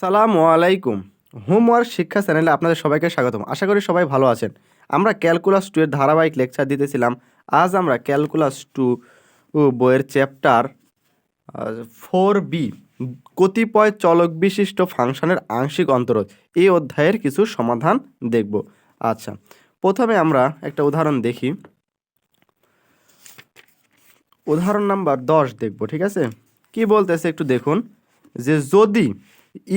সালামু আলাইকুম। হোমওয়ার্ক শিক্ষা চ্যানেলে আপনাদের সবাইকে স্বাগতম। আশা করি সবাই ভালো আছেন। আমরা ক্যালকুলাস 2 এর ধারাবাহিক লেকচার দিতেছিলাম। আজ আমরা ক্যালকুলাস 2 বইয়ের চ্যাপ্টার 4B কতিপয় চলক বিশিষ্ট ফাংশনের আংশিক অন্তরোধ এই অধ্যায়ের কিছু সমাধান দেখব। আচ্ছা, প্রথমে আমরা একটা উদাহরণ দেখি। উদাহরণ নাম্বার 10 দেখব, ঠিক আছে? কি বলতেছে একটু দেখুন, যে যদি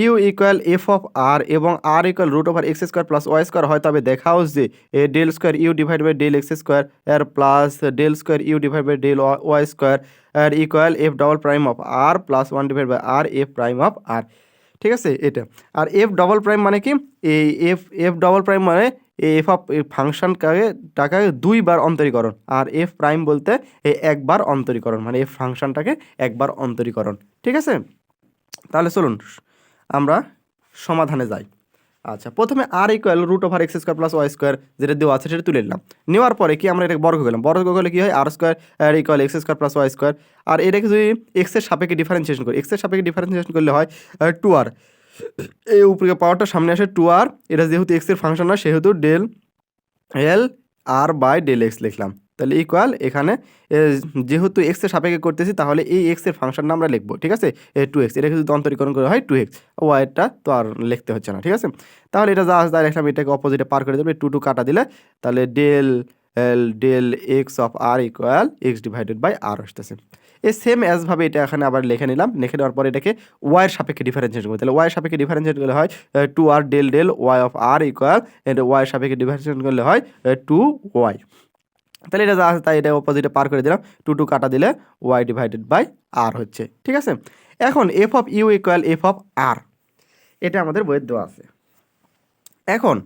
U equal F of R এবং R equal root over X square plus Y square হয়, তবে দেখাও যে এ del square you divide by del x square এর plus del square you divide by del Y square R equal F double prime of R plus one divide by R F prime of R. ঠিক আছে, এটা। আর F double prime মানে কি? এই F F double prime মানে F of ফাংশনটাকে দুইবার অন্তরীকরণ, আর F prime বলতে এই একবার অন্তরীকরণ, মানে এই ফাংশনটাকে একবার অন্তরীকরণ। ঠিক আছে, তাহলে চলুন আমরা সমাধানে যাই। আচ্ছা, প্রথমে R equal root over X square plus Y square যেটা দেওয়া আছে সেটা তুলে নিলাম। নেওয়ার পরে কি আমরা এটা বর্গ করলাম, বর্গ করলে কি হয়? R square equal X square plus Y square. আর এটাকে যদি এক্সের সাপেক্ষে ডিফারেন্সিয়েশন করি, এক্সের সাপেক্ষে ডিফারেন্সিয়েশন করলে হয় টু আর। এই উপরে পাওয়ারটা সামনে আসে টু আর, এটা যেহেতু এক্সের ফাংশন না সেহেতু del L r by del x লিখলাম। তাহলে ইকুয়াল এখানে যেহেতু এক্সের সাপেক্ষে করতেছি তাহলে এই এক্সের ফাংশনটা আমরা লিখবো। ঠিক আছে, টু এক্স, এটাকে যদি অন্তরীকরণ করা হয় টু এক্স, ওয়াইটা তো আর লিখতে হচ্ছে না। ঠিক আছে, তাহলে এটা যা যা লিখলাম এটাকে অপোজিটে পার করে দেবে, টু টু কাটা দিলে তাহলে del X of R equal X divided by R আসতেছে। এই সেম অ্যাজভাবে এটা এখানে আবার লিখে নিলাম। লিখে নেওয়ার পরে এটাকে ওয়াইয়ের সাপেক্ষে ডিফারেন্সিয়েট করবো। তাহলে ওয়াইয়ের সাপেক্ষে ডিফারেন্সিয়েট করলে হয় two r del del y of R equal ওয়াইয়ের সাপেক্ষে ডিফারেন্সিয়েট করলে হয় টু ওয়াই। তাহলে এটা যা আছে তাই এটা অপোজিটে পার করে দিলাম, টু টু কাটা দিলে ওয়াই ডিভাইডেড বাই আর হচ্ছে। ঠিক আছে, এখন F of U equal F of R, এটা আমাদের বইয়ের দেওয়া আছে। এখন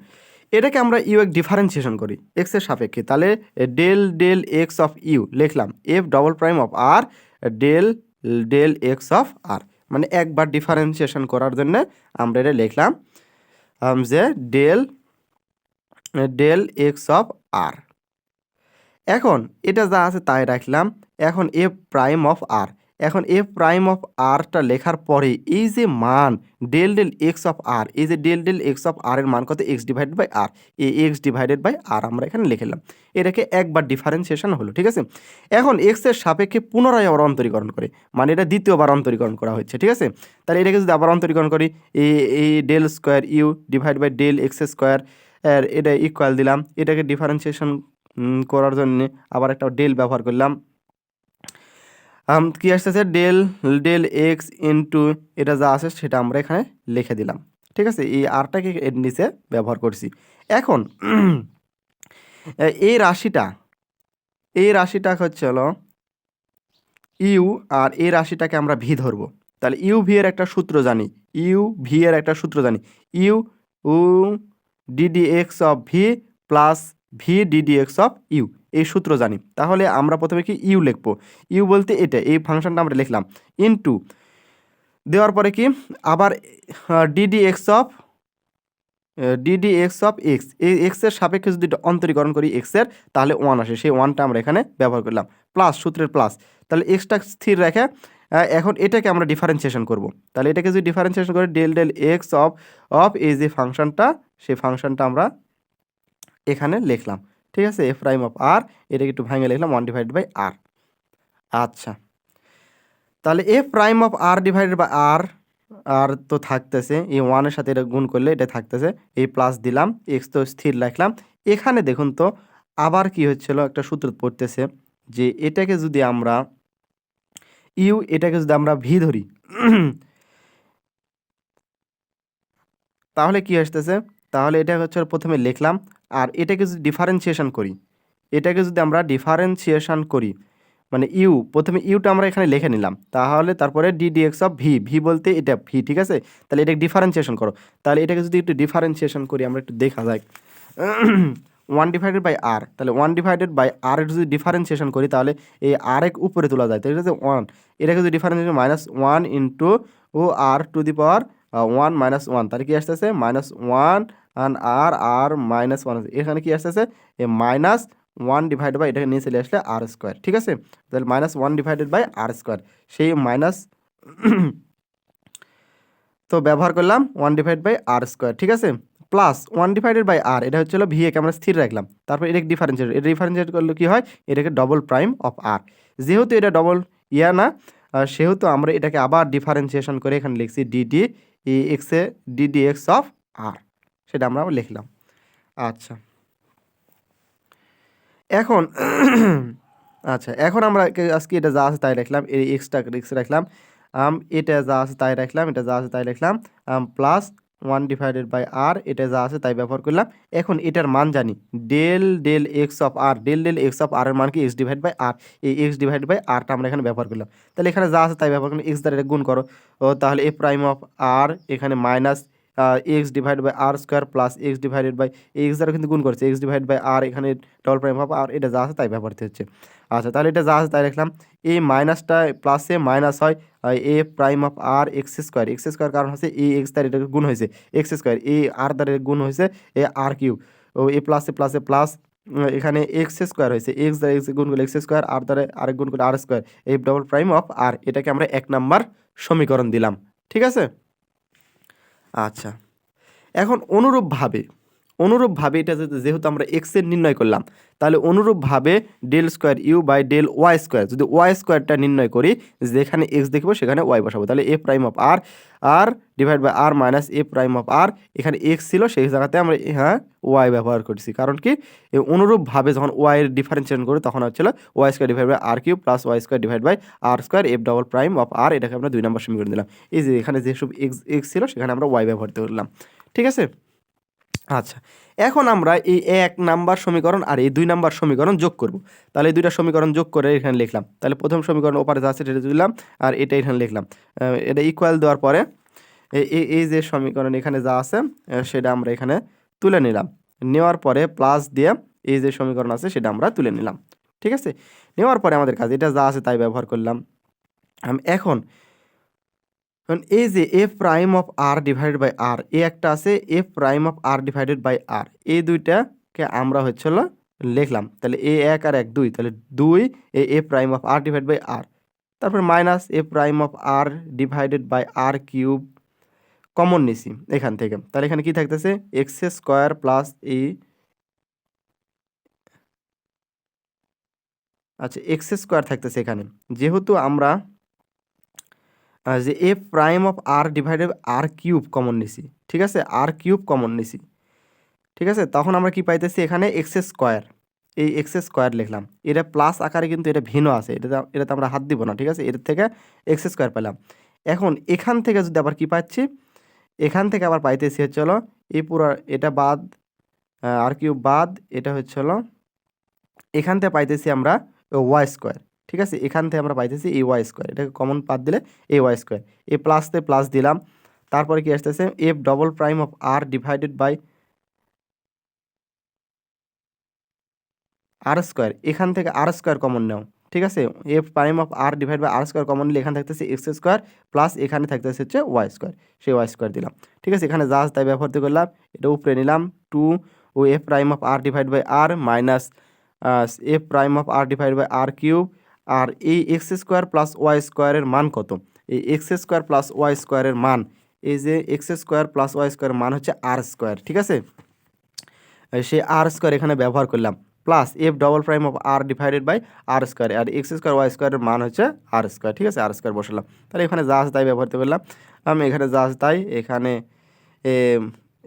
এটাকে আমরা ইউ এক ডিফারেন্সিয়েশন করি এক্সের সাপেক্ষে, তাহলে ডেল এক্স অফ ইউ লিখলাম F double prime of R del del X of R, মানে একবার ডিফারেন্সিয়েশন করার জন্য আমরা এটা লিখলাম যে ডেল এক্স অফ আর। এখন এটা যা আছে তাই রাখলাম। এখন এফ প্রাইম অফ আর, এখন এফ প্রাইম অফ আরটা লেখার পরে এই যে মান ডেল এক্স অফ আর, এই যে ডেল এক্স অফ আর এর মান কত? X divided by R. এই এক্স ডিভাইডেড বাই আর আমরা এখানে লিখলাম। এটাকে একবার ডিফারেন্সিয়েশন হলো। ঠিক আছে, এখন এক্সের সাপেক্ষে পুনরায় আবার অন্তরীকরণ করে, মানে এটা দ্বিতীয়বার অন্তরীকরণ করা হচ্ছে। ঠিক আছে, তাহলে এটাকে যদি আবার অন্তরীকরণ করি, এই del square you divide by del x square এটা ইকুয়াল দিলাম। এটাকে ডিফারেন্সিয়েশন করার জন্য আবার একটা ডেল ব্যবহার করলাম। কি আসতেছে? ডেল এক্স ইন্টু এটা যা আছে সেটা আমরা এখানে লিখে দিলাম। ঠিক আছে, এই আরটাকে এর নিচে ব্যবহার করছি। এখন এই রাশিটা হচ্ছে হলো ইউ, আর এই রাশিটাকে আমরা ভি ধরবো। তাহলে ইউ ভি এর একটা সূত্র জানি, u d d x of v plus v d d x of u, এই সূত্র জানি। তাহলে আমরা প্রথমে কি ইউ লিখবো, ইউ বলতে এটা এই ফাংশনটা আমরা লিখলাম ইনটু দেওয়ার পরে কি আবার ডিডি এক্স অফ এক্স, এই এক্সের সাপেক্ষে যদি অন্তরীকরণ করি এক্সের, তাহলে ওয়ান আসে, সেই ওয়ানটা আমরা এখানে ব্যবহার করলাম, প্লাস সূত্রের প্লাস। তাহলে এক্সটা স্থির রেখে এখন এটাকে আমরা ডিফারেন্সিয়েশন করব। তাহলে এটাকে যদি ডিফারেন্সিয়েশন করি ডেল এক্স অফ এই যে ফাংশনটা, সেই ফাংশনটা আমরা এখানে লিখলাম। ঠিক আছে, এফ প্রাইম অফ আর, এটাকে একটু ভাঙে লিখলাম ওয়ান ডিভাইডেড বাই আর। আচ্ছা, তাহলে F prime of R divided by R, আর তো থাকতেছে এই ওয়ানের সাথে এটা গুণ করলে এটা থাকতেছে, এই প্লাস দিলাম, এক্স তো স্থির রাখলাম। এখানে দেখুন তো আবার কি হচ্ছিল, একটা সূত্র পড়তেছে যে এটাকে যদি আমরা এটাকে যদি আমরা ভি ধরি তাহলে কি আসতেছে? তাহলে এটা হচ্ছে প্রথমে লিখলাম, আর এটাকে যদি ডিফারেন্সিয়েশন করি, মানে প্রথমে ইউটা আমরা এখানে লিখে নিলাম, তাহলে তারপরে ডিডি এক্স অফ ভি বলতে এটা ভি। ঠিক আছে, তাহলে এটাকে ডিফারেন্সিয়েশন করো। তাহলে এটাকে যদি একটু ডিফারেন্সিয়েশন করি আমরা, একটু দেখা যায় ওয়ান ডিভাইডেড বাই আর, তাহলে ওয়ান ডিভাইডেড বাই আর যদি ডিফারেন্সিয়েশন করি তাহলে এই আর এক উপরে তোলা যায়, তাহলে হচ্ছে ওয়ান। এটাকে যদি differentiation minus one into r to the power one minus one, তাহলে কি আসতেছে? Minus one r minus one, এখানে কি আসতেছে? এ মাইনাস ওয়ান ডিভাইড বাই এটাকে নিয়ে চলে আসলে আর স্কোয়ার। ঠিক আছে, তাহলে minus one divided by r square, সেই মাইনাস তো ব্যবহার করলাম 1/r², ঠিক আছে, প্লাস 1/r, এটা হচ্ছে ভিএকে আমরা স্থির রাখলাম, তারপর এটা ডিফারেন্সিয়েট করলে কি হয়, এটাকে ডবল প্রাইম অফ আর। যেহেতু এটা ডবল না, সেহেতু আমরা এটাকে আবার ডিফারেন্সিয়েশন করে এখানে লিখছি ডিডি এক্স অফ আর, সেটা আমরা লিখলাম। আচ্ছা, এখন আচ্ছা, এখন আমরা আজকে এটা যা আছে তাই রাখলাম, এই এক্সটা রাখলাম, এটা যা আছে তাই রাখলাম, এটা যা আছে তাই রাখলাম, প্লাস 1/r, এটা যা আছে তাই ব্যবহার করলাম। এখন এটার মান জানি, del X of R, del X of R এর মান কি x/r, এই x/rটা আমরা এখানে ব্যবহার করলাম। তাহলে এখানে যা আছে তাই ব্যবহার করলাম, এক্স দ্বারা এটা গুণ করো, তাহলে এ প্রাইম অফ আর এখানে মাইনাস x/r² প্লাস এক্স দ্বারা কিন্তু গুণ করছে, x/r এখানে ডবল প্রাইম অফ আর, এটা যা আছে তাই ব্যবহার হচ্ছে। আচ্ছা, তাহলে এটা যা আছে তাই রাখলাম, এই মাইনাসটা প্লাসে মাইনাস হয়, A prime of R X square কারণ হচ্ছে এ এক্স দ্বারা এটা গুণ হয়েছে x², এ আর দ্বারা গুণ হয়েছে এ r³ ও এ প্লাসে প্লাসে প্লাস, এখানে x² হয়েছে, এক্স দ্বারা এক্স গুণ করলে x², আর দ্বারা আরেক গুণ করলে r², এই ডবল প্রাইম অফ আর, এটাকে আমরা 1 নাম্বার সমীকরণ দিলাম, ঠিক আছে। আচ্ছা, এখন অনুরূপভাবে এটা যেহেতু আমরা এক্স এর নির্ণয় করলাম, তাহলে অনুরূপভাবে del²u/del y², যদি y²টা নির্ণয় করি, যেখানে এক্স দেখবো সেখানে ওয়াই বসাবো, তাহলে A prime of R R minus A prime of R, এখানে এক্স ছিল সেই জায়গাতে আমরা ওয়াই ব্যবহার করছি, কারণ কি অনুরূপভাবে যখন ওয়াই এর ডিফারেন্সিয়েশন করি তখন হচ্ছিল y² plus y² F double prime of R, এটাকে আমরা 2 নম্বর সমীকরণ দিলাম। এই যে এখানে যেসব এক্স ছিল সেখানে আমরা ওয়াই ব্যবহার করলাম, ঠিক আছে। আচ্ছা, এখন আমরা এই 1 নাম্বার সমীকরণ আর এই 2 নাম্বার সমীকরণ যোগ করব। তাহলে এই দুইটা সমীকরণ যোগ করে এখানে লিখলাম, তাহলে প্রথম সমীকরণ ওপারে যা আছে সেটা দিলাম, আর এটা এখানে লিখলাম, এটা ইকুয়াল দেওয়ার পরে এই যে সমীকরণ এখানে যা আছে সেটা আমরা এখানে তুলে নিলাম, নেওয়ার পরে প্লাস দিয়ে এই যে সমীকরণ আছে সেটা আমরা তুলে নিলাম, ঠিক আছে। নেওয়ার পরে আমাদের কাছে এটা যা আছে তাই ব্যবহার করলাম। এখন এই যে F prime of R divided by R, এ একটা আছে F prime of R divided by R, এই দুইটাকে আমরা হচ্ছিল লিখলাম, তাহলে এ 1 আর 1 2, তাহলে 2 A prime of R divide by R, তারপর minus A prime of R divided by r³ common নিছি এখান থেকে, তাহলে এখানে কি থাকতেছে x² প্লাস আচ্ছা x² থাকতেছে এখানে, যেহেতু আমরা যে A prime of R divided r³ common নিছি, ঠিক আছে, r³ কমন নিছি, ঠিক আছে, তখন আমরা কি পাইতেছি এখানে x², এই x² লিখলাম, এটা প্লাস আকারে কিন্তু এটা ভিন্ন আছে, এটাতে আমরা হাত দিব না, ঠিক আছে, এর থেকে x² পেলাম। এখন এখান থেকে যদি আবার কি পাচ্ছি, এখান থেকে আবার পাইতেছি হচ্ছে এই পুরো এটা বাদ, r³ বাদ, এটা হচ্ছে এখান থেকে পাইতেছি আমরা y², ঠিক আছে, এখান থেকে আমরা পাইতেছি এই y², এটাকে কমন বাদ দিলে এই y², এই প্লাসতে প্লাস দিলাম, তারপরে কি আসতেছে F double prime of R divided by r², এখান থেকে r² কমন নাও, ঠিক আছে, F prime of R divide by r² common নিলে এখানে থাকতেছে x² প্লাস এখানে থাকতেছে হচ্ছে y², সেই y² দিলাম, ঠিক আছে। এখানে যা আছে তাই ব্যবহার করলাম, এটা উপরে নিলাম 2 ও F prime of R divide by R minus F prime of R divide by r³, আর এই x² প্লাস y² এর মান কত, এই x² প্লাস y² এর মান, এই যে x² প্লাস y² এর মান হচ্ছে r², ঠিক আছে, সেই r² এখানে ব্যবহার করলাম, plus F double prime of R divided by r², আর x² y² এর মান হচ্ছে r², ঠিক আছে, r² বসালাম, তাহলে এখানে যা আছে তাই ব্যবহার করলাম। আমি এখানে যা আছে তাই এখানে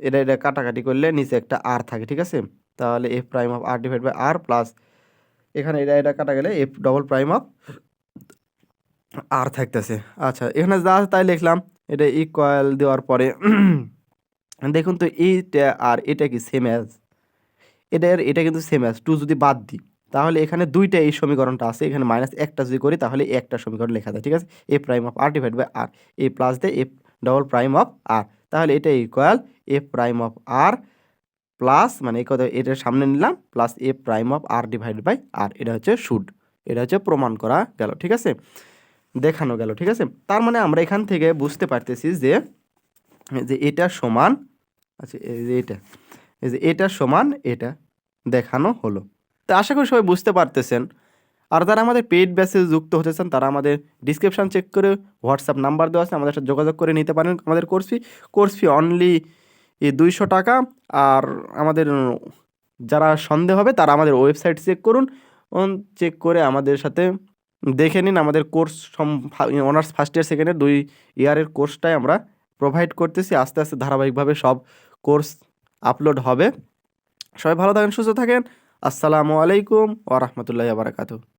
এটা কাটাকাটি করলে নিচে একটা আর থাকে, ঠিক আছে, তাহলে F prime of R divide by r plus এখানে এটা কাটা গেলে F double prime of r থাকতেছে। আচ্ছা, এখানে যা আছে তাই লিখলাম, এটা ইকুয়াল দেওয়ার পরে দেখুন তো এইটা আর এটা কি সেম অ্যাজ, এটা কিন্তু সেম অ্যাজ 2 যদি বাদ দিই তাহলে এখানে দুইটা এই সমীকরণটা আছে, এখানে মাইনাস একটা যদি করি তাহলে একটা সমীকরণ লেখা যায়, ঠিক আছে, A prime of R divide by R, এ প্লাস দিয়ে F double prime of R, তাহলে এটা equal F prime of R plus, মানে এই কথা এটার সামনে নিলাম, plus A prime of R divide by R, এটা হচ্ছে শুড, এটা হচ্ছে প্রমাণ করা গেল, ঠিক আছে, দেখানো গেল, ঠিক আছে। তার মানে আমরা এখান থেকে বুঝতে পারতেছি যে এটা সমান, আচ্ছা এই যে এটা সমান এটা দেখানো হলো। তো আশা করি সবাই বুঝতে পারতেছেন। আর যারা আমাদের পেইড ব্যাচে যুক্ত হতে চান তারা আমাদের ডিসক্রিপশান চেক করে হোয়াটসঅ্যাপ নাম্বার দেওয়া আছে, আমাদের সাথে যোগাযোগ করে নিতে পারেন। আমাদের কোর্স ফি অনলি 200 টাকা। আর আমাদের যারা সন্দেহ হবে তারা আমাদের ওয়েবসাইট চেক করুন, চেক করে আমাদের সাথে দেখে নিন। আমাদের course honours first year second year 2 ইয়ারের কোর্সটাই আমরা প্রোভাইড করতেছি। আস্তে আস্তে ধারাবাহিকভাবে সব কোর্স আপলোড হবে। সবাই ভালো থাকেন, সুস্থ থাকেন। আসসালামু আলাইকুম ওয়া রাহমাতুল্লাহি ওয়া বারাকাতুহু।